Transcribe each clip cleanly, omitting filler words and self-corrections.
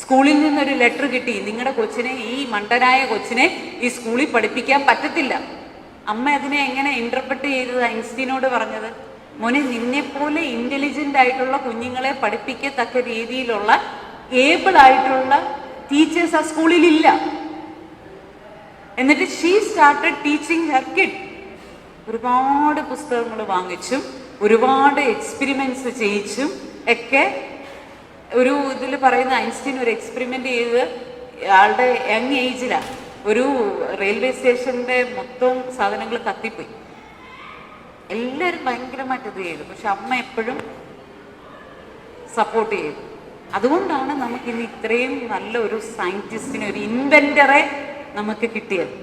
സ്കൂളിൽ നിന്നൊരു ലെറ്റർ കിട്ടി, നിങ്ങളുടെ കൊച്ചിനെ, ഈ മണ്ടനായ കൊച്ചിനെ ഈ സ്കൂളിൽ പഠിപ്പിക്കാൻ പറ്റത്തില്ല. അമ്മ അതിനെ എങ്ങനെ ഇന്റർപ്രറ്റ് ചെയ്തത്? ഐൻസ്റ്റീനോട് പറഞ്ഞത്, മോനെ നിന്നെപ്പോലെ ഇന്റലിജന്റ് ആയിട്ടുള്ള കുഞ്ഞുങ്ങളെ പഠിപ്പിക്കത്തക്ക രീതിയിലുള്ള ഏബിൾ ആയിട്ടുള്ള ടീച്ചേഴ്സ് ആ സ്കൂളിലില്ല. എന്നിട്ട് she started teaching her kid. ഒരുപാട് പുസ്തകങ്ങൾ വാങ്ങിച്ചും ഒരുപാട് എക്സ്പെരിമെന്റ്സ് ചെയ്യിച്ചും ഒക്കെ. ഒരു ഇതിൽ പറയുന്ന ഐൻസ്റ്റീൻ ഒരു എക്സ്പെരിമെന്റ് ചെയ്ത് ആളുടെ യങ് ഏജിലാണ് ഒരു റെയിൽവേ സ്റ്റേഷന്റെ മൊത്തം സാധനങ്ങൾ കത്തിപ്പോയി. എല്ലാവരും ഭയങ്കരമായിട്ട് ഇത് ചെയ്തു, പക്ഷെ അമ്മ എപ്പോഴും സപ്പോർട്ട് ചെയ്തു. അതുകൊണ്ടാണ് നമുക്കിന്ന് ഇത്രയും നല്ല ഒരു സയന്റിസ്റ്റിനെ, ഒരു ഇൻവെന്ററെ നമുക്ക് കിട്ടിയത്.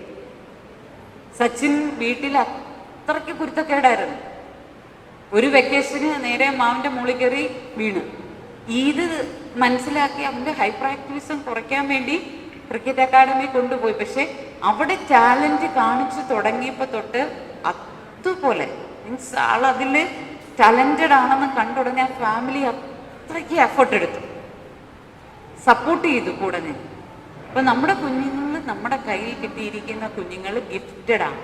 സച്ചിൻ വീട്ടിൽ അത്രയ്ക്ക് കുരുത്തക്കേടായിരുന്നു. ഒരു വെക്കേഷന് നേരെ മാവിന്റെ മുകളിൽ കയറി വീണ്. ഇത് മനസ്സിലാക്കി അവന്റെ ഹൈപ്പർ ആക്ടിവിസം കുറയ്ക്കാൻ വേണ്ടി ക്രിക്കറ്റ് അക്കാഡമി കൊണ്ടുപോയി. പക്ഷെ അവിടെ ടാലന്റ് കാണിച്ചു തുടങ്ങിയപ്പോൾ തൊട്ട് അതുപോലെ മീൻസ് ആളതിൽ ടാലന്റഡ് ആണെന്ന് കണ്ടുടനെ ആ ഫാമിലി അത്രയ്ക്ക് എഫേർട്ട് എടുത്തു, സപ്പോർട്ട് ചെയ്തു കൂടെ നിന്ന്. അപ്പൊ നമ്മുടെ കുഞ്ഞുങ്ങൾ, നമ്മുടെ കയ്യിൽ കിട്ടിയിരിക്കുന്ന കുഞ്ഞുങ്ങൾ ഗിഫ്റ്റഡ് ആണ്,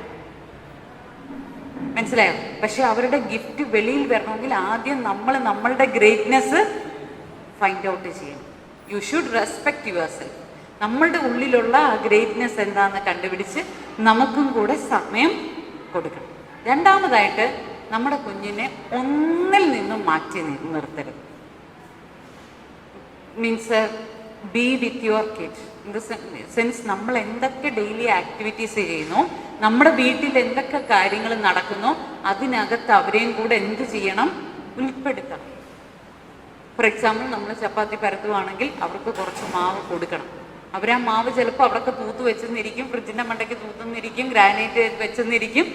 മനസ്സിലായോ? പക്ഷെ അവരുടെ ഗിഫ്റ്റ് വെളിയിൽ വരണമെങ്കിൽ ആദ്യം നമ്മൾ നമ്മളുടെ ഗ്രേറ്റ്നെസ് ഫൈൻഡ് ഔട്ട് ചെയ്യണം. You should respect your self. നമ്മളുടെ ഉള്ളിലുള്ള ആ ഗ്രേറ്റ്നെസ് എന്താണെന്ന് കണ്ടുപിടിച്ച് നമുക്കും കൂടെ സമയം കൊടുക്കണം. രണ്ടാമതായിട്ട് നമ്മുടെ കുഞ്ഞിനെ ഒന്നിൽ നിന്നും മാറ്റി നിർത്തരുത്. Means be with your kid. In the sense നമ്മൾ എന്തൊക്കെ ഡെയിലി ആക്ടിവിറ്റീസ് ചെയ്യുന്നു, നമ്മുടെ വീട്ടിൽ എന്തൊക്കെ കാര്യങ്ങൾ നടക്കുന്നോ അതിനകത്ത് അവരെയും കൂടെ എന്ത് ചെയ്യണം? ഉൾപ്പെടുത്തണം. ഫോർ എക്സാമ്പിൾ, നമ്മൾ ചപ്പാത്തി പരത്തുവാണെങ്കിൽ അവർക്ക് കുറച്ച് മാവ് കൊടുക്കണം. അവരാ മാവ് ചിലപ്പോൾ അവിടെയൊക്കെ തൂത്ത് വെച്ചെന്നിരിക്കും, ഫ്രിഡ്ജിന്റെ മണ്ടയ്ക്ക് തൂത്തുന്നിരിക്കും, ഗ്രാനൈറ്റ് വെച്ചെന്നിരിക്കും.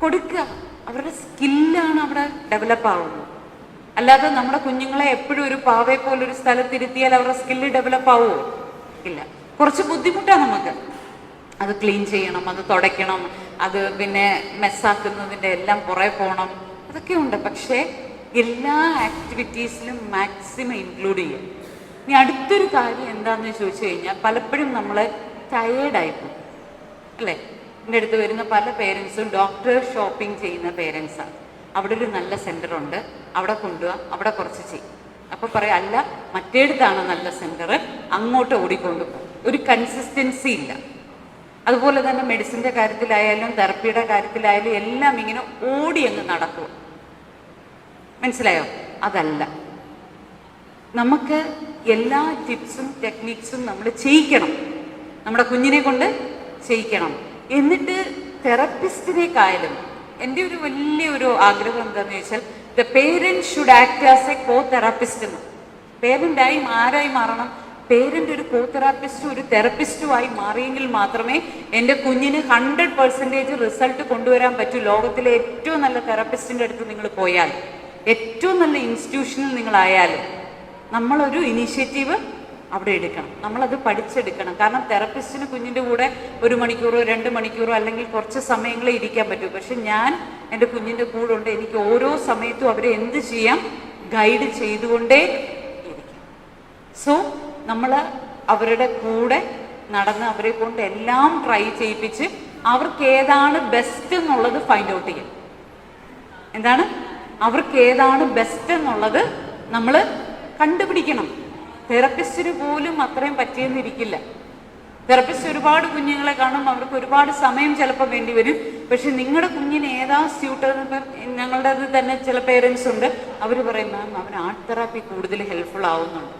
കൊടുക്കുക. അവരുടെ സ്കില്ലാണ് അവിടെ ഡെവലപ്പ് ആവുന്നത്. അല്ലാതെ നമ്മുടെ കുഞ്ഞുങ്ങളെ എപ്പോഴും ഒരു പാവയെ പോലൊരു സ്ഥലത്തിരുത്തിയാൽ അവരുടെ സ്കില്ല് ഡെവലപ്പ് ആവുമോ? ഇല്ല. കുറച്ച് ബുദ്ധിമുട്ടാണ് നമുക്ക്. അത് ക്ലീൻ ചെയ്യണം, അത് തുടയ്ക്കണം, അത് പിന്നെ മെസ്സാക്കുന്നതിൻ്റെ എല്ലാം പുറകെ പോകണം, അതൊക്കെ ഉണ്ട്. പക്ഷേ എല്ലാ ആക്ടിവിറ്റീസിലും മാക്സിമം ഇൻക്ലൂഡ് ചെയ്യാം. ഇനി അടുത്തൊരു കാര്യം എന്താണെന്ന് ചോദിച്ചു കഴിഞ്ഞാൽ, പലപ്പോഴും നമ്മൾ ടയേർഡായിപ്പോകും അല്ലേ? എൻ്റെ അടുത്ത് വരുന്ന പല പേരൻസും ഡോക്ടർ ഷോപ്പിംഗ് ചെയ്യുന്ന പേരൻസാണ്. അവിടെ ഒരു നല്ല സെൻ്ററുണ്ട്, അവിടെ കൊണ്ടുപോവാ, അവിടെ കുറച്ച് ചെയ്യും. അപ്പോൾ പറയാം, അല്ല മറ്റേടത്താണ് നല്ല സെൻ്റർ, അങ്ങോട്ട് ഓടിക്കൊണ്ടു പോകും. ഒരു കൺസിസ്റ്റൻസി ഇല്ല. അതുപോലെ തന്നെ മെഡിസിൻ്റെ കാര്യത്തിലായാലും തെറപ്പിയുടെ കാര്യത്തിലായാലും എല്ലാം ഇങ്ങനെ ഓടി അങ്ങ് നടക്കുക. മനസ്സിലായോ? അതല്ല. നമുക്ക് എല്ലാ ടിപ്സും ടെക്നിക്സും നമ്മൾ ചെയ്യിക്കണം, നമ്മുടെ കുഞ്ഞിനെ കൊണ്ട് ചെയ്യിക്കണം. എന്നിട്ട് തെറപ്പിസ്റ്റിനേക്കായാലും എൻ്റെ ഒരു വലിയൊരു ആഗ്രഹം എന്താണെന്ന് ചോദിച്ചാൽ, the parent should act as A co therapist എന്ന്. പേരൻ്റായി ആരായി മാറണം? പേരൻ്റ് ഒരു കോ തെറാപ്പിസ്റ്റും ഒരു തെറപ്പിസ്റ്റുമായി മാറിയെങ്കിൽ മാത്രമേ എൻ്റെ കുഞ്ഞിന് 100% റിസൾട്ട് കൊണ്ടുവരാൻ പറ്റൂ. ലോകത്തിലെ ഏറ്റവും നല്ല തെറാപ്പിസ്റ്റിൻ്റെ അടുത്ത് നിങ്ങൾ പോയാൽ, ഏറ്റവും നല്ല ഇൻസ്റ്റിറ്റ്യൂഷനിൽ നിങ്ങളായാലും നമ്മളൊരു ഇനീഷ്യേറ്റീവ് അവിടെ എടുക്കണം, നമ്മളത് പഠിച്ചെടുക്കണം. കാരണം തെറപ്പിസ്റ്റിന് കുഞ്ഞിൻ്റെ കൂടെ 1 മണിക്കൂറോ 2 മണിക്കൂറോ അല്ലെങ്കിൽ കുറച്ച് സമയങ്ങളെ ഇരിക്കാൻ പറ്റൂ. പക്ഷെ ഞാൻ എൻ്റെ കുഞ്ഞിൻ്റെ കൂടെ ഉണ്ട്, എനിക്ക് ഓരോ സമയത്തും അവരെ എന്ത് ചെയ്യാം? ഗൈഡ് ചെയ്തുകൊണ്ടേ ഇരിക്കാം. സോ നമ്മൾ അവരുടെ കൂടെ നടന്ന് അവരെ കൊണ്ട് എല്ലാം ട്രൈ ചെയ്യിപ്പിച്ച് അവർക്ക് ഏതാണ് ബെസ്റ്റ് എന്നുള്ളത് ഫൈൻഡ് ഔട്ട് ചെയ്യും. എന്താണ് അവർക്ക് ഏതാണ് ബെസ്റ്റ് എന്നുള്ളത് നമ്മൾ കണ്ടുപിടിക്കണം. തെറപ്പിസ്റ്റിന് പോലും അത്രയും പറ്റിയെന്നിരിക്കില്ല. തെറപ്പിസ്റ്റ് ഒരുപാട് കുഞ്ഞുങ്ങളെ കാണും, അവർക്ക് ഒരുപാട് സമയം ചിലപ്പോൾ വേണ്ടി വരും. പക്ഷെ നിങ്ങളുടെ കുഞ്ഞിന് ഏതാ സ്യൂട്ട്? ഞങ്ങളുടെ അത് തന്നെ ചില പേരൻസ് ഉണ്ട്, അവർ പറയും, മാം അവൻ ആർട്ട് തെറാപ്പി കൂടുതൽ ഹെൽപ്ഫുൾ ആവുന്നുണ്ട്,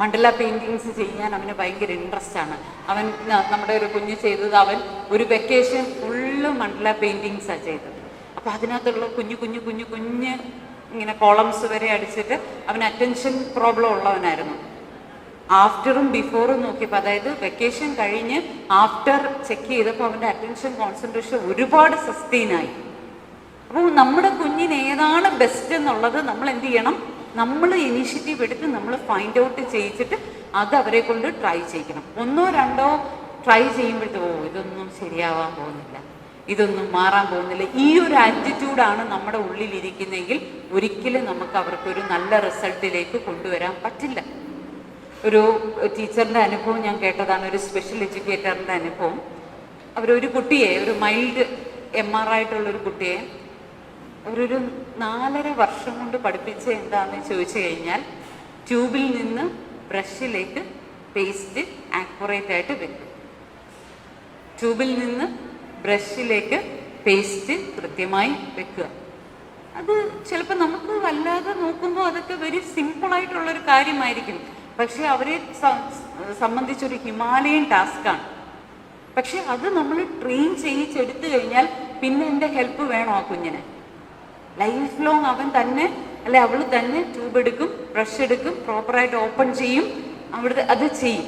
മണ്ഡല പെയിൻറ്റിങ്സ് ചെയ്യാൻ അവന് ഭയങ്കര ഇൻട്രസ്റ്റ് ആണ്. അവൻ നമ്മുടെ ഒരു കുഞ്ഞ് ചെയ്തത്, അവൻ ഒരു വെക്കേഷൻ ഫുള്ള് മണ്ഡല പെയിൻറ്റിങ്സാണ് ചെയ്തത്. അപ്പോൾ അതിനകത്തുള്ള കുഞ്ഞു കുഞ്ഞു കുഞ്ഞു കുഞ്ഞ് ഇങ്ങനെ കോളംസ് വരെ അടിച്ചിട്ട് അവന് അറ്റൻഷൻ പ്രോബ്ലം ഉള്ളവനായിരുന്നു. ആഫ്റ്ററും ബിഫോറും നോക്കിയപ്പോൾ, അതായത് വെക്കേഷൻ കഴിഞ്ഞ് ആഫ്റ്റർ ചെക്ക് ചെയ്തപ്പോൾ അവൻ്റെ അറ്റൻഷൻ കോൺസെൻട്രേഷൻ ഒരുപാട് സസ്റ്റെയിനായി. അപ്പോൾ നമ്മുടെ കുഞ്ഞിന് ഏതാണ് ബെസ്റ്റ് എന്നുള്ളത് നമ്മൾ എന്ത് ചെയ്യണം? നമ്മൾ ഇനീഷ്യേറ്റീവ് എടുത്ത് നമ്മൾ ഫൈൻഡ് ഔട്ട് ചെയ്യിച്ചിട്ട് അത് അവരെ കൊണ്ട് ട്രൈ ചെയ്യിക്കണം. 1 or 2 ട്രൈ ചെയ്യുമ്പോഴത്തേ ഇതൊന്നും ശരിയാവാൻ പോകുന്നില്ല, ഇതൊന്നും മാറാൻ പോകുന്നില്ല, ഈ ഒരു ആറ്റിറ്റ്യൂഡാണ് നമ്മുടെ ഉള്ളിലിരിക്കുന്നതെങ്കിൽ ഒരിക്കലും നമുക്ക് അവർക്കൊരു നല്ല റിസൾട്ടിലേക്ക് കൊണ്ടുവരാൻ പറ്റില്ല. ഒരു ടീച്ചറിൻ്റെ അനുഭവം ഞാൻ കേട്ടതാണ്, ഒരു സ്പെഷ്യൽ എഡ്യൂക്കേറ്ററിൻ്റെ അനുഭവം. അവരൊരു കുട്ടിയെ, ഒരു മൈൽഡ് MR ആയിട്ടുള്ളൊരു കുട്ടിയെ അവരൊരു 4.5 വർഷം കൊണ്ട് പഠിപ്പിച്ച എന്താണെന്ന് ചോദിച്ചു കഴിഞ്ഞാൽ, ട്യൂബിൽ നിന്ന് ബ്രഷിലേക്ക് പേസ്റ്റ് ആക്യുറേറ്റ് ആയിട്ട് വെക്കും. ട്യൂബിൽ നിന്ന് ബ്രഷിലേക്ക് പേസ്റ്റ് കൃത്യമായി വെക്കുക. അത് ചിലപ്പോൾ നമുക്ക് വല്ലാതെ നോക്കുമ്പോൾ അതൊക്കെ വെരി സിമ്പിളായിട്ടുള്ളൊരു കാര്യമായിരിക്കും. പക്ഷെ അവരെ സംബന്ധിച്ചൊരു ഹിമാലയൻ ടാസ്ക്കാണ്. പക്ഷെ അത് നമ്മൾ ട്രെയിൻ ചെയ്യിച്ചെടുത്തു കഴിഞ്ഞാൽ പിന്നെ എൻ്റെ ഹെൽപ്പ് വേണോ ആ കുഞ്ഞിന്? ലൈഫ് ലോങ് അവൻ തന്നെ അല്ലെ അവൾ തന്നെ ട്യൂബ് എടുക്കും, ബ്രഷ് എടുക്കും, പ്രോപ്പറായിട്ട് ഓപ്പൺ ചെയ്യും, അവിടുത്തെ അത് ചെയ്യും.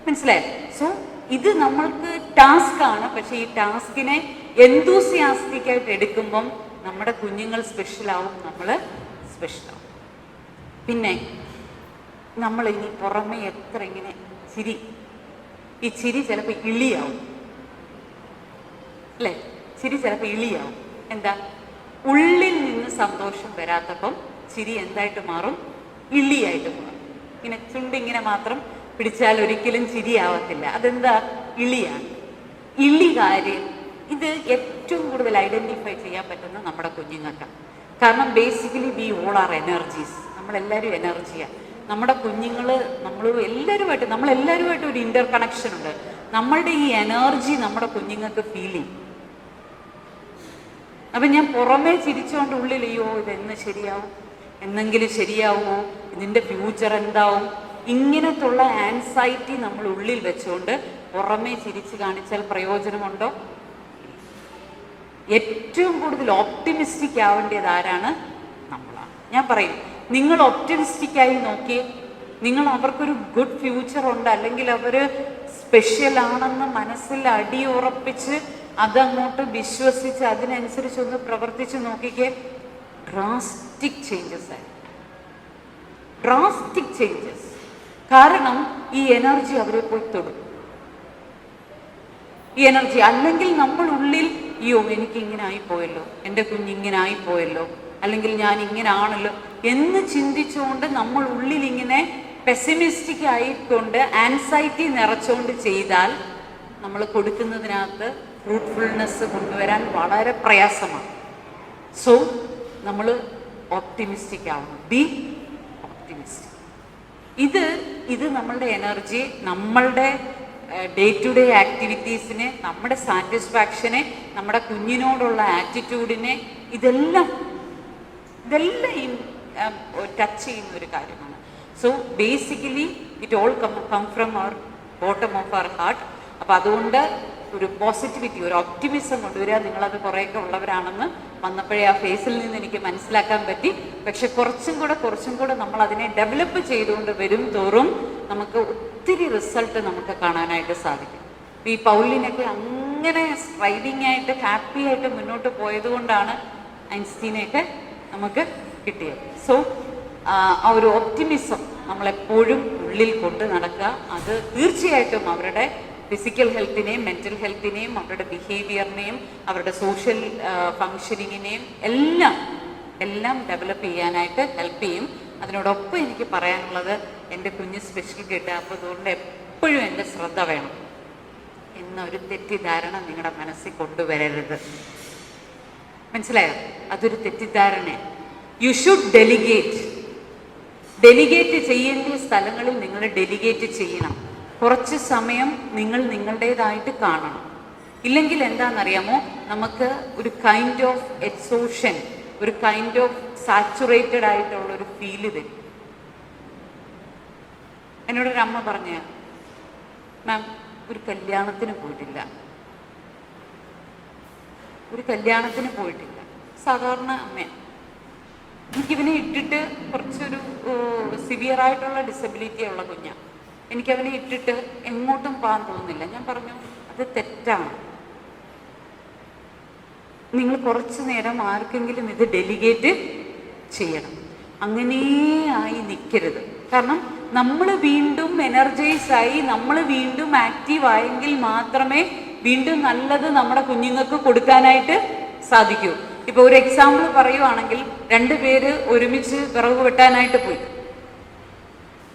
മനസ്സിലായി? സോ ഇത് നമ്മൾക്ക് ടാസ്ക്കാണ്. പക്ഷെ ഈ ടാസ്കിനെ എന്തൂസിയാസ്റ്റിക്കായിട്ട് എടുക്കുമ്പം നമ്മുടെ കുഞ്ഞുങ്ങൾ സ്പെഷ്യലാവും, നമ്മൾ സ്പെഷ്യലാവും. പിന്നെ നമ്മൾ ഇനി പുറമെ എത്ര ഇങ്ങനെ ചിരി, ഈ ചിരി ചിലപ്പോൾ ഇളിയാവും അല്ലേ? ചിരി ചിലപ്പോൾ ഇളിയാവും. എന്താ? ഉള്ളിൽ നിന്ന് സന്തോഷം വരാത്തപ്പം ചിരി എന്തായിട്ട് മാറും? ഇളിയായിട്ട് മാറും. ഇങ്ങനെ ചുണ്ടിങ്ങനെ മാത്രം പിടിച്ചാൽ ഒരിക്കലും ചിരിയാവത്തില്ല. അതെന്താ? ഇളിയാണ്. ഇളി കാര്യം ഇത് ഏറ്റവും കൂടുതൽ ഐഡന്റിഫൈ ചെയ്യാൻ പറ്റുന്ന നമ്മുടെ കുഞ്ഞുങ്ങൾക്കാണ്. കാരണം basically we all are energies. നമ്മളെല്ലാവരും എനർജിയാണ്. നമ്മുടെ കുഞ്ഞുങ്ങൾ നമ്മളെല്ലാവരുമായിട്ട് ഒരു ഇന്റർ കണക്ഷൻ ഉണ്ട്. നമ്മളുടെ ഈ എനർജി നമ്മുടെ കുഞ്ഞുങ്ങൾക്ക് ഫീൽ ചെയ്യും. അപ്പം ഞാൻ പുറമേ ചിരിച്ചുകൊണ്ട് ഉള്ളിൽ അയ്യോ ഇതെന്ന് ശരിയാവും, എന്നെങ്കിലും ശരിയാവുമോ, ഇതിൻ്റെ ഫ്യൂച്ചർ എന്താവും, ഇങ്ങനത്തുള്ള ആൻസൈറ്റി നമ്മൾ ഉള്ളിൽ വെച്ചുകൊണ്ട് പുറമേ ചിരിച്ച് കാണിച്ചാൽ പ്രയോജനമുണ്ടോ? ഏറ്റവും കൂടുതൽ ഓപ്റ്റിമിസ്റ്റിക് ആവേണ്ടത് ആരാണ്? നമ്മളാണ്. ഞാൻ പറയും, നിങ്ങൾ ഒപ്റ്റിമിസ്റ്റിക്കായി നോക്കി, നിങ്ങൾ അവർക്കൊരു ഗുഡ് ഫ്യൂച്ചർ ഉണ്ട്, അല്ലെങ്കിൽ അവർ സ്പെഷ്യൽ ആണെന്ന് മനസ്സിൽ അടിയുറപ്പിച്ച് അതങ്ങോട്ട് വിശ്വസിച്ച് അതിനനുസരിച്ചൊന്ന് പ്രവർത്തിച്ച് നോക്കിക്കേ, ഡ്രാസ്റ്റിക് ചേഞ്ചസ് ആയി. Drastic changes. കാരണം ഈ എനർജി അവരെ പോയി തൊടും. ഈ എനർജി അല്ലെങ്കിൽ നമ്മൾ ഉള്ളിൽ അയ്യോ എനിക്ക് ഇങ്ങനെ ആയിപ്പോയല്ലോ, എൻ്റെ കുഞ്ഞിങ്ങനെ ആയിപ്പോയല്ലോ, അല്ലെങ്കിൽ ഞാൻ ഇങ്ങനെ ആണല്ലോ എന്ന് ചിന്തിച്ചുകൊണ്ട് നമ്മൾ ഉള്ളിൽ ഇങ്ങനെ പെസിമിസ്റ്റിക് ആയിക്കൊണ്ട് ആൻസൈറ്റി നിറച്ചുകൊണ്ട് ചെയ്താൽ നമ്മൾ കൊടുക്കുന്നതിനകത്ത് ഫ്രൂട്ട്ഫുൾനെസ് കൊണ്ടുവരാൻ വളരെ പ്രയാസമാണ്. സോ നമ്മൾ ഓപ്റ്റിമിസ്റ്റിക് ആവണം. B optimistic. ഇത് നമ്മളുടെ എനർജി, നമ്മളുടെ ഡേ ടു ഡേ ആക്ടിവിറ്റീസിനെ, നമ്മുടെ സാറ്റിസ്ഫാക്ഷനെ, നമ്മുടെ കുഞ്ഞിനോടുള്ള ആറ്റിറ്റ്യൂഡിനെ, ഇതെല്ലാം ടച്ച് ചെയ്യുന്ന ഒരു കാര്യമാണ്. So basically it all come from our bottom of our heart. അപ്പം അതുകൊണ്ട് ഒരു പോസിറ്റിവിറ്റി, ഒരു ഒപ്റ്റിമിസം കൊണ്ടുവരിക. നിങ്ങളത് കുറേയൊക്കെ ഉള്ളവരാണെന്ന് വന്നപ്പോഴേ ആ ഫേസിൽ നിന്ന് എനിക്ക് മനസ്സിലാക്കാൻ പറ്റി. പക്ഷെ കുറച്ചും കൂടെ നമ്മൾ അതിനെ ഡെവലപ്പ് ചെയ്തുകൊണ്ട് വരും തോറും നമുക്ക് ഒത്തിരി റിസൾട്ട് നമുക്ക് കാണാനായിട്ട് സാധിക്കും. ഈ പൗലിനൊക്കെ അങ്ങനെ സ്ട്രൈഡിങ് ആയിട്ട് ഹാപ്പി ആയിട്ട് മുന്നോട്ട് പോയത് കൊണ്ടാണ് ഐൻസ്റ്റീനെയൊക്കെ നമുക്ക് കിട്ടിയത്. സോ ആ ഒരു ഒപ്റ്റിമിസം നമ്മളെപ്പോഴും ഉള്ളിൽ കൊണ്ട് നടക്കുക. അത് തീർച്ചയായിട്ടും അവരുടെ ഫിസിക്കൽ ഹെൽത്തിനെയും മെൻ്റൽ ഹെൽത്തിനെയും അവരുടെ ബിഹേവിയറിനെയും അവരുടെ സോഷ്യൽ ഫങ്ഷനിങ്ങിനെയും എല്ലാം ഡെവലപ്പ് ചെയ്യാനായിട്ട് ഹെൽപ്പ് ചെയ്യും. അതിനോടൊപ്പം എനിക്ക് പറയാനുള്ളത്, എൻ്റെ കുഞ്ഞ് സ്പെഷ്യൽ കിട്ടുക, അപ്പോൾ അതുകൊണ്ട് എപ്പോഴും എൻ്റെ ശ്രദ്ധ വേണം എന്നൊരു തെറ്റിദ്ധാരണ നിങ്ങളുടെ മനസ്സിൽ കൊണ്ടുവരരുത്. മനസ്സിലായോ? അതൊരു തെറ്റിദ്ധാരണ. യു ഷുഡ് ഡെലിഗേറ്റ് ചെയ്യേണ്ട സ്ഥലങ്ങളിൽ നിങ്ങൾ ഡെലിഗേറ്റ് ചെയ്യണം. കുറച്ച് സമയം നിങ്ങൾ നിങ്ങളുടേതായിട്ട് കാണണം. ഇല്ലെങ്കിൽ എന്താണെന്നറിയാമോ, നമുക്ക് ഒരു കൈൻഡ് ഓഫ് എക്സോഷൻ, ഒരു കൈൻഡ് ഓഫ് സാച്ചുറേറ്റഡ് ആയിട്ടുള്ള ഒരു ഫീല് തരും. എന്നോടൊരു അമ്മ പറഞ്ഞ, മാം ഒരു കല്യാണത്തിന് പോയിട്ടില്ല, സാധാരണ അമ്മയാണ്. എനിക്കിവനെ ഇട്ടിട്ട് കുറച്ചൊരു സിവിയറായിട്ടുള്ള ഡിസബിലിറ്റി ഉള്ള കുഞ്ഞാണ്. എനിക്കവനെ ഇട്ടിട്ട് എങ്ങോട്ടും പോകാൻ തോന്നുന്നില്ല. ഞാൻ പറഞ്ഞു, അത് തെറ്റാണ്. നിങ്ങൾ കുറച്ച് നേരം ആർക്കെങ്കിലും ഇത് ഡെലിഗേറ്റ് ചെയ്യണം. അങ്ങനെ ആയി നിൽക്കരുത്. കാരണം നമ്മൾ വീണ്ടും എനർജൈസായി, നമ്മൾ വീണ്ടും ആക്റ്റീവ് ആയെങ്കിൽ മാത്രമേ വീണ്ടും നല്ലത് നമ്മുടെ കുഞ്ഞുങ്ങൾക്ക് കൊടുക്കാനായിട്ട് സാധിക്കൂ. ഇപ്പൊ ഒരു എക്സാമ്പിൾ പറയുവാണെങ്കിൽ, 2 പേര് ഒരുമിച്ച് വിറക് വെട്ടാനായിട്ട് പോയി.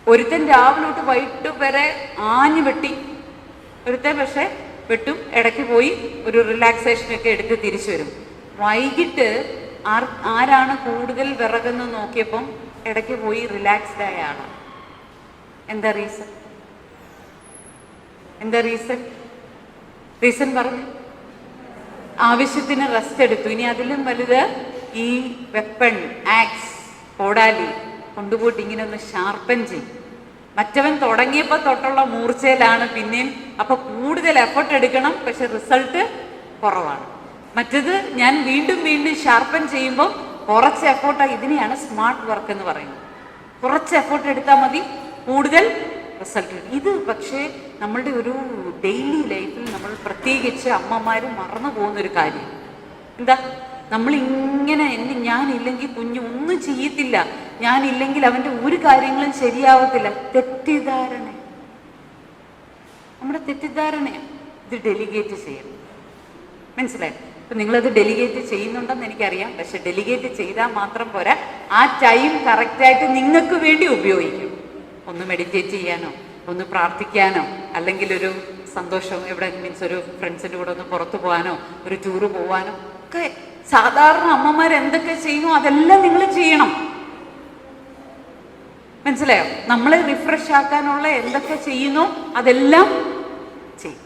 ഒരുത്തൻ രാവിലെ തൊട്ട് വൈകിട്ട് വരെ ആഞ്ഞു വെട്ടി, ഒരുത്തൻ പക്ഷെ വെട്ടും, ഇടയ്ക്ക് പോയി ഒരു റിലാക്സേഷനൊക്കെ എടുത്ത് തിരിച്ചു വരും. വൈകിട്ട് ആരാണ് കൂടുതൽ വിറകെന്ന് നോക്കിയപ്പം ഇടയ്ക്ക് പോയി റിലാക്സ്ഡ് ആയ ആളാണ്. എന്താ റീസൺ? എന്താ റീസൺ? റീസൺ പറഞ്ഞു, ആവശ്യത്തിന് റെസ്റ്റ് എടുത്തു. ഇനി അതിലും വലുത് ഈ വെപ്പൺ, ആക്സ്, കോടാലി കൊണ്ടുപോയിട്ട് ഇങ്ങനെ ഒന്ന് ഷാർപ്പൻ ചെയ്യും. മറ്റവൻ തുടങ്ങിയപ്പോൾ തൊട്ടുള്ള മൂർച്ചയിലാണ് പിന്നെയും. അപ്പൊ കൂടുതൽ എഫർട്ട് എടുക്കണം, പക്ഷെ റിസൾട്ട് കുറവാണ്. മറ്റത് ഞാൻ വീണ്ടും വീണ്ടും ഷാർപ്പൻ ചെയ്യുമ്പോൾ കുറച്ച് എഫോർട്ടാണ്. ഇതിനെയാണ് സ്മാർട്ട് വർക്ക് എന്ന് പറയുന്നത്. കുറച്ച് എഫോർട്ട് എടുത്താൽ മതി, കൂടുതൽ റിസൾട്ട്. ഇത് പക്ഷേ നമ്മളുടെ ഒരു ഡെയിലി ലൈഫിൽ നമ്മൾ പ്രത്യേകിച്ച് അമ്മമാർ മറന്നു പോകുന്നൊരു കാര്യം എന്താ? നമ്മളിങ്ങനെ ഞാനില്ലെങ്കിൽ കുഞ്ഞ് ഒന്നും ചെയ്യത്തില്ല, ഞാനില്ലെങ്കിൽ അവൻ്റെ ഒരു കാര്യങ്ങളും ശരിയാവത്തില്ല. തെറ്റിദ്ധാരണ, നമ്മുടെ തെറ്റിദ്ധാരണയാണ്. ഇത് ഡെലിഗേറ്റ് ചെയ്യണം. മനസ്സിലായി? അപ്പം നിങ്ങളത് ഡെലിഗേറ്റ് ചെയ്യുന്നുണ്ടെന്ന് എനിക്കറിയാം. പക്ഷെ ഡെലിഗേറ്റ് ചെയ്താൽ മാത്രം പോരാ, ആ ടൈം കറക്റ്റായിട്ട് നിങ്ങൾക്ക് വേണ്ടി ഉപയോഗിക്കും. ഒന്ന് മെഡിറ്റേറ്റ് ചെയ്യാനോ, ഒന്ന് പ്രാർത്ഥിക്കാനോ, അല്ലെങ്കിൽ ഒരു സന്തോഷം എവിടെ മീൻസ് ഒരു ഫ്രണ്ട്സിൻ്റെ കൂടെ ഒന്ന് പുറത്തു പോകാനോ, ഒരു ടൂറ് പോകാനോ ഒക്കെ സാധാരണ അമ്മമാർ എന്തൊക്കെ ചെയ്യുന്നു അതെല്ലാം നിങ്ങൾ ചെയ്യണം. മനസ്സിലായോ? നമ്മളെ റിഫ്രഷ് ആക്കാനുള്ള എന്തൊക്കെ ചെയ്യുന്നു അതെല്ലാം ചെയ്യും.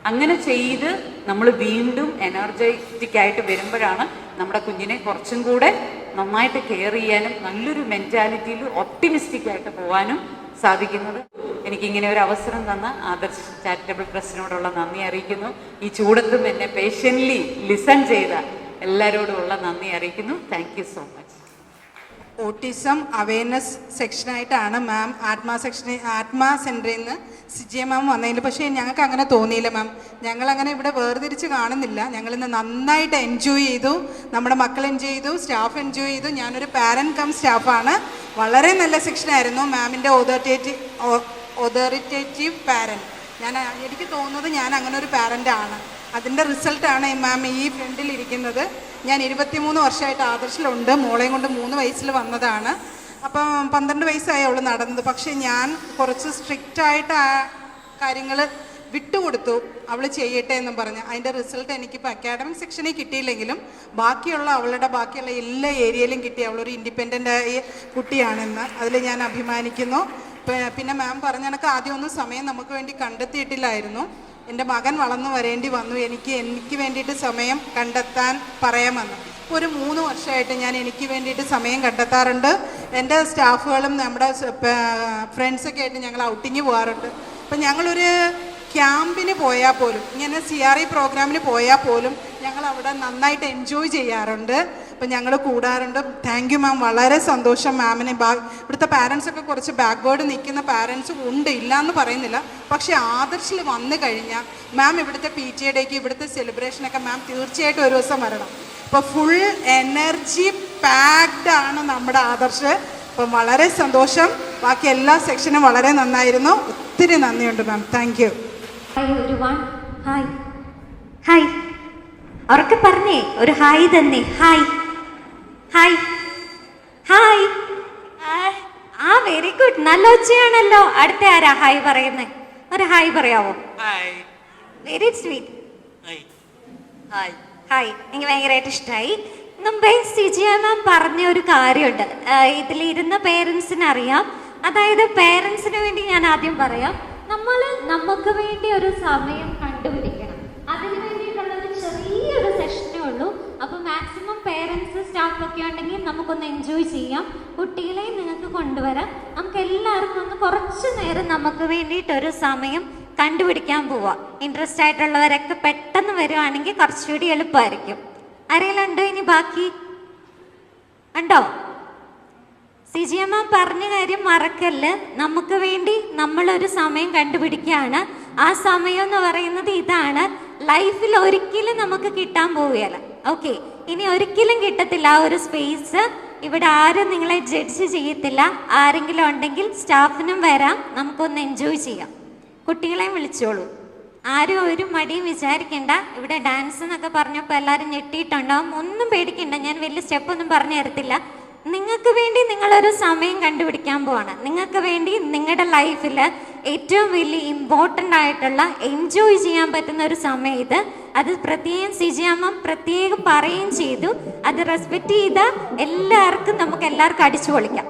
അങ്ങനെ ചെയ്ത് നമ്മൾ വീണ്ടും എനർജറ്റിക് ആയിട്ട് വരുമ്പോഴാണ് നമ്മുടെ കുഞ്ഞിനെ കുറച്ചും കൂടെ നന്നായിട്ട് കെയർ ചെയ്യാനും നല്ലൊരു മെൻറ്റാലിറ്റിയിൽ ഒപ്റ്റിമിസ്റ്റിക് ആയിട്ട് പോകാനും സാധിക്കുന്നത്. എനിക്കിങ്ങനെ ഒരു അവസരം തന്ന ആദർശ് ചാരിറ്റബിൾ ട്രസ്റ്റിനോടുള്ള നന്ദി അറിയിക്കുന്നു. ഈ ചൂടത്തും എന്നെ പേഷ്യൻ്റ്ലി ലിസൺ ചെയ്ത എല്ലാവരോടുമുള്ള നന്ദി അറിയിക്കുന്നു. Thank you so much. Autism awareness സെക്ഷനായിട്ടാണ് മാം ആത്മാ സെൻറ്ററിൽ നിന്ന് സിജിയ മാം വന്നതിൽ. പക്ഷേ ഞങ്ങൾക്ക് അങ്ങനെ തോന്നിയില്ല മാം. ഞങ്ങളങ്ങനെ ഇവിടെ വേർതിരിച്ച് കാണുന്നില്ല. ഞങ്ങളിന്ന് നന്നായിട്ട് എൻജോയ് ചെയ്തു, നമ്മുടെ മക്കൾ എൻജോയ് ചെയ്തു, സ്റ്റാഫ് എൻജോയ് ചെയ്തു. ഞാനൊരു പാരൻറ് കം സ്റ്റാഫാണ്. വളരെ നല്ല സെക്ഷനായിരുന്നു മാമിൻ്റെ ഓതോറിറ്റേറ്റീവ് പാരൻറ്. എനിക്ക് തോന്നുന്നത് ഞാൻ അങ്ങനെ ഒരു പാരൻ്റാണ്. അതിൻ്റെ റിസൾട്ടാണ് മാം ഈ ഫ്രണ്ടിലിരിക്കുന്നത്. ഞാൻ 23 വർഷമായിട്ട് ആദർശിലുണ്ട്. മോളെയും കൊണ്ട് 3 വയസ്സിൽ വന്നതാണ്. അപ്പം 12 വയസ്സായി അവൾ നടന്നത്. പക്ഷേ ഞാൻ കുറച്ച് സ്ട്രിക്റ്റായിട്ട് ആ കാര്യങ്ങൾ വിട്ടുകൊടുത്തു, അവൾ ചെയ്യട്ടെ എന്നും പറഞ്ഞ്. അതിൻ്റെ റിസൾട്ട് എനിക്കിപ്പോൾ അക്കാഡമിക് സെക്ഷനിൽ കിട്ടിയില്ലെങ്കിലും ബാക്കിയുള്ള എല്ലാ ഏരിയയിലും കിട്ടി. അവളൊരു ഇൻഡിപെൻഡൻ്റ് ആയ കുട്ടിയാണെന്ന് അതിൽ ഞാൻ അഭിമാനിക്കുന്നു. പിന്നെ മാം പറഞ്ഞ കണക്ക് ആദ്യമൊന്നും സമയം നമുക്ക് വേണ്ടി കണ്ടെത്തിയിട്ടില്ലായിരുന്നു. എൻ്റെ മകൻ വളർന്നു വരേണ്ടി വന്നു. എനിക്ക് വേണ്ടിയിട്ട് സമയം കണ്ടെത്താൻ പറയാമെന്ന്. ഒരു 3 വർഷമായിട്ട് ഞാൻ എനിക്ക് വേണ്ടിയിട്ട് സമയം കണ്ടെത്താറുണ്ട്. എൻ്റെ സ്റ്റാഫുകളും നമ്മുടെ ഫ്രണ്ട്സൊക്കെ ആയിട്ട് ഞങ്ങൾ ഔട്ടിങ് പോകാറുണ്ട്. അപ്പം ഞങ്ങളൊരു ക്യാമ്പിന് പോയാൽ പോലും, ഇങ്ങനെ CRE പ്രോഗ്രാമിന് പോയാൽ പോലും ഞങ്ങൾ അവിടെ നന്നായിട്ട് എൻജോയ് ചെയ്യാറുണ്ട്. അപ്പം ഞങ്ങൾ കൂടാറുണ്ട്. Thank you ma'am. വളരെ സന്തോഷം മാമിനെ. ഇവിടുത്തെ പാരൻസൊക്കെ കുറച്ച് ബാക്ക്വേർഡ് നിൽക്കുന്ന പാരൻസും ഉണ്ട്, ഇല്ലയെന്ന് പറയുന്നില്ല. പക്ഷേ ആദർശിൽ വന്നു കഴിഞ്ഞാൽ മാം ഇവിടുത്തെ PTA ഡേക്ക്, ഇവിടുത്തെ സെലിബ്രേഷനൊക്കെ മാം തീർച്ചയായിട്ടും ഒരു ദിവസം വരണം. ഇപ്പോൾ ഫുൾ എനർജി പാക്ഡ് ആണ് നമ്മുടെ ആദർശ്. അപ്പം വളരെ സന്തോഷം. ബാക്കി എല്ലാ സെക്ഷനും വളരെ നന്നായിരുന്നു. ഒത്തിരി നന്ദിയുണ്ട് ma'am. Thank you. Hi hi അവർക്ക് പറഞ്ഞേ ഒരു ഹായ് തന്നെ. Hi hi hi. ആ വെരി ഗുഡ്, നല്ല ഒച്ചയാണല്ലോ. അടുത്ത ആരാ ഹായ് പറയുന്നേ? ഒരു ഹായ് പറയാവോ? Very sweet. Hi hi. എനിക്ക് ഭയങ്കരമായിട്ട് ഇഷ്ടമായി. മുമ്പേ സിജിയ മാം പറഞ്ഞ ഒരു കാര്യമുണ്ട്, ഇതിലിരുന്ന പേരൻസിന് അറിയാം. അതായത് പേരൻസിന് വേണ്ടി ഞാൻ ആദ്യം പറയാം, നമുക്ക് വേണ്ടി ഒരു സമയം കണ്ടുപിടിക്കണം. അതിന് വേണ്ടിയിട്ടുള്ളൊരു ചെറിയൊരു സെഷനേ ഉള്ളൂ. അപ്പോൾ മാക്സിമം പേരൻസ് സ്റ്റാഫൊക്കെ ഉണ്ടെങ്കിൽ നമുക്കൊന്ന് എൻജോയ് ചെയ്യാം. കുട്ടികളെയും നിങ്ങൾക്ക് കൊണ്ടുവരാം. നമുക്ക് എല്ലാവർക്കും ഒന്ന് കുറച്ച് നേരം നമുക്ക് വേണ്ടിയിട്ടൊരു സമയം കണ്ടുപിടിക്കാൻ പോവാം. ഇൻട്രസ്റ്റ് ആയിട്ടുള്ളവരൊക്കെ പെട്ടെന്ന് വരുവാണെങ്കിൽ കുറച്ചുകൂടി എളുപ്പമായിരിക്കും. ആരെങ്കിലും ഉണ്ടോ ഇനി ബാക്കി? ഉണ്ടോ? സിജിയ മാം പറഞ്ഞ കാര്യം മറക്കല്ല്. നമുക്ക് വേണ്ടി നമ്മളൊരു സമയം കണ്ടുപിടിക്കുകയാണ്. ആ സമയം എന്ന് പറയുന്നത് ഇതാണ്. ലൈഫിൽ ഒരിക്കലും നമുക്ക് കിട്ടാൻ പോവുകയല്ല. ഓക്കെ, ഇനി ഒരിക്കലും കിട്ടത്തില്ല ആ ഒരു സ്പേസ്. ഇവിടെ ആരും നിങ്ങളെ ജഡ്ജ് ചെയ്യത്തില്ല. ആരെങ്കിലും ഉണ്ടെങ്കിൽ സ്റ്റാഫിനും വരാം, നമുക്കൊന്ന് എൻജോയ് ചെയ്യാം. കുട്ടികളെയും വിളിച്ചോളൂ. ആരും ഒരു മടിയും വിചാരിക്കണ്ട. ഇവിടെ ഡാൻസ് എന്നൊക്കെ പറഞ്ഞപ്പോൾ എല്ലാവരും ഞെട്ടിയിട്ടുണ്ടാവും. ഒന്നും പേടിക്കണ്ട, ഞാൻ വലിയ സ്റ്റെപ്പൊന്നും പറഞ്ഞു തരത്തില്ല. നിങ്ങൾക്ക് വേണ്ടി നിങ്ങളൊരു സമയം കണ്ടുപിടിക്കാൻ പോവാണ്. നിങ്ങൾക്ക് വേണ്ടി നിങ്ങളുടെ ലൈഫിൽ ഏറ്റവും വലിയ ഇമ്പോർട്ടൻ്റ് ആയിട്ടുള്ള എൻജോയ് ചെയ്യാൻ പറ്റുന്ന ഒരു സമയം ഇത്. അത് പ്രത്യേകം സിജിയമ്മ പ്രത്യേകം പറയുകയും ചെയ്തു. അത് റെസ്പെക്റ്റ് ചെയ്ത എല്ലാവർക്കും നമുക്ക് എല്ലാവർക്കും അടിച്ചു പൊളിക്കാം.